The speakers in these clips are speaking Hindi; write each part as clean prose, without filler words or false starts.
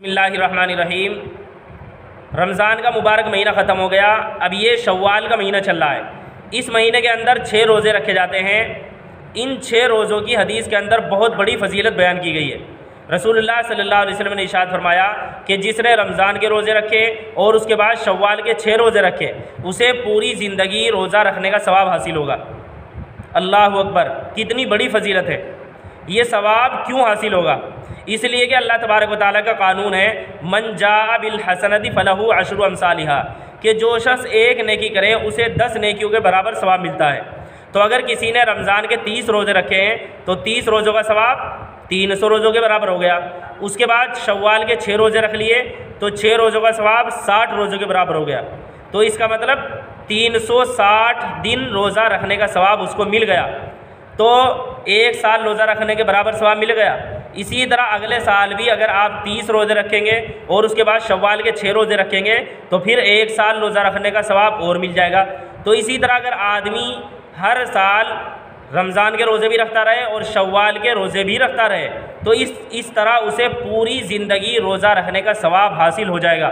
बिस्मिल्लाहिर्रहमानिर्रहीम। रमज़ान का मुबारक महीना ख़त्म हो गया। अब ये शव्वाल का महीना चल रहा है। इस महीने के अंदर 6 रोज़े रखे जाते हैं। इन 6 रोज़ों की हदीस के अंदर बहुत बड़ी फजीलत बयान की गई है। रसूलुल्लाह सल्लल्लाहु अलैहि वसल्लम ने इरशाद फरमाया कि जिसने रमज़ान के रोज़े रखे और उसके बाद शव्वाल के 6 रोज़े रखे, उसे पूरी ज़िंदगी रोज़ा रखने का सवाब हासिल होगा। अल्लाहु अकबर, कितनी बड़ी फजीलत है। ये सवाब क्यों हासिल होगा? इसलिए कि अल्लाह तबारक व तआला का कानून है, मन जाअ बिल हसनति फलहु अशरु अमसालिहा, कि जो शख्स एक नेकी करे उसे 10 नेकियों के बराबर सवाब मिलता है। तो अगर किसी ने रमज़ान के 30 रोज़े रखे हैं तो 30 रोज़ों का सवाब 300 रोज़ों के बराबर हो गया। उसके बाद शव्वाल के 6 रोज़े रख लिए तो 6 रोज़ों का सवाब 60 रोज़ों के बराबर हो गया। तो इसका मतलब 360 दिन रोज़ा रखने का सवाब उसको मिल गया। तो 1 साल रोज़ा रखने के बराबर सवाब मिल गया। इसी तरह अगले साल भी अगर आप 30 रोज़े रखेंगे और उसके बाद शव्वाल के 6 रोज़े रखेंगे तो फिर 1 साल रोज़ा रखने का सवाब और मिल जाएगा। तो इसी तरह अगर आदमी हर साल रमज़ान के रोज़े भी रखता रहे और शव्वाल के रोज़े भी रखता रहे तो इस तरह उसे पूरी ज़िंदगी रोज़ा रखने का सवाब हासिल हो जाएगा।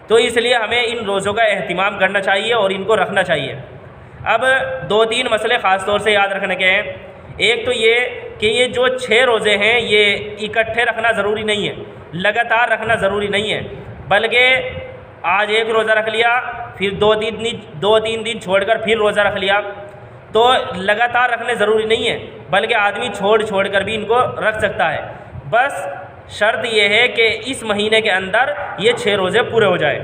तो इसलिए हमें इन रोज़ों का एहतिमाम करना चाहिए और इनको रखना चाहिए। अब 2-3 मसले ख़ास तौर से याद रखने के हैं। एक तो ये कि ये जो 6 रोज़े हैं ये इकट्ठे रखना ज़रूरी नहीं है, लगातार रखना ज़रूरी नहीं है, बल्कि आज एक रोज़ा रख लिया, फिर 2-3 दिन छोड़कर फिर रोज़ा रख लिया, तो लगातार रखने ज़रूरी नहीं है, बल्कि आदमी छोड़ कर भी इनको रख सकता है। बस शर्त यह है कि इस महीने के अंदर ये 6 रोज़े पूरे हो जाए।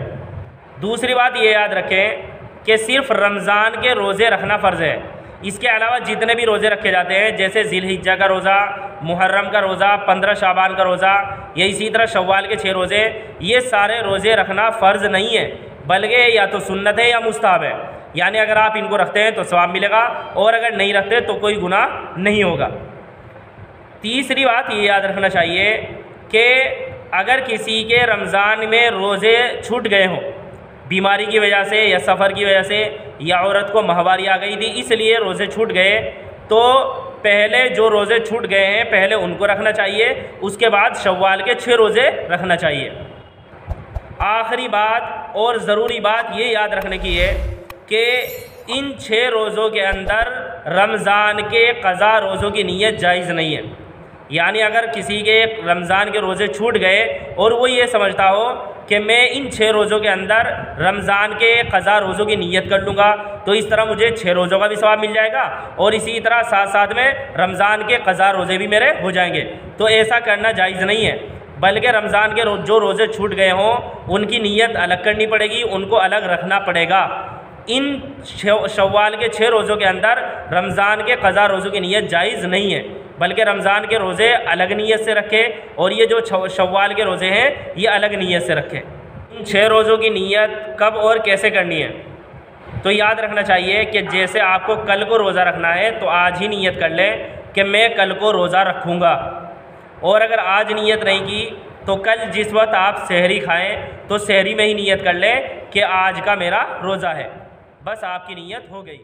दूसरी बात ये याद रखें कि सिर्फ़ रमज़ान के रोज़े रखना फ़र्ज़ है। इसके अलावा जितने भी रोज़े रखे जाते हैं, जैसे ज़िलहिज्जा का रोज़ा, मुहर्रम का रोज़ा, 15 शाबान का रोज़ा, या इसी तरह शव्वाल के 6 रोज़े, ये सारे रोज़े रखना फ़र्ज़ नहीं है, बल्कि या तो सुन्नत है या मुस्ताहब है। यानी अगर आप इनको रखते हैं तो सवाब मिलेगा और अगर नहीं रखते तो कोई गुनाह नहीं होगा। तीसरी बात ये याद रखना चाहिए कि अगर किसी के रमज़ान में रोज़े छूट गए हों, बीमारी की वजह से या सफ़र की वजह से, या औरत को माहवारी आ गई थी इसलिए रोज़े छूट गए, तो पहले जो रोज़े छूट गए हैं पहले उनको रखना चाहिए, उसके बाद शव्वाल के 6 रोज़े रखना चाहिए। आखिरी बात और ज़रूरी बात ये याद रखने की है कि इन 6 रोज़ों के अंदर रमज़ान के क़ज़ा रोज़ों की नीयत जायज़ नहीं है। यानी अगर किसी के रमज़ान के रोज़े छूट गए और वो ये समझता हो कि मैं इन 6 रोज़ों के अंदर रमज़ान के क़ज़ा रोज़ों की नीयत कर लूँगा तो इस तरह मुझे 6 रोज़ों का भी सवाब मिल जाएगा और इसी तरह साथ साथ में रमज़ान के क़ज़ा रोज़े भी मेरे हो जाएंगे, तो ऐसा करना जायज़ नहीं है। बल्कि रमज़ान के जो रोज़े छूट गए हों उनकी नीयत अलग करनी पड़ेगी, उनको अलग रखना पड़ेगा। इन शव्वाल के 6 रोज़ों के अंदर रमज़ान के क़ज़ा रोज़ों की नीयत जायज़ नहीं है, बल्कि रमज़ान के रोज़े अलग नीयत से रखें और ये जो शव्वाल के रोज़े हैं ये अलग नीयत से रखें। इन 6 रोज़ों की नीयत कब और कैसे करनी है? तो याद रखना चाहिए कि जैसे आपको कल को रोज़ा रखना है तो आज ही नीयत कर लें कि मैं कल को रोज़ा रखूँगा, और अगर आज नीयत नहीं की तो कल जिस वक्त आप सहरी खाएँ तो सहरी में ही नीयत कर लें कि आज का मेरा रोज़ा है। बस आपकी नीयत हो गई।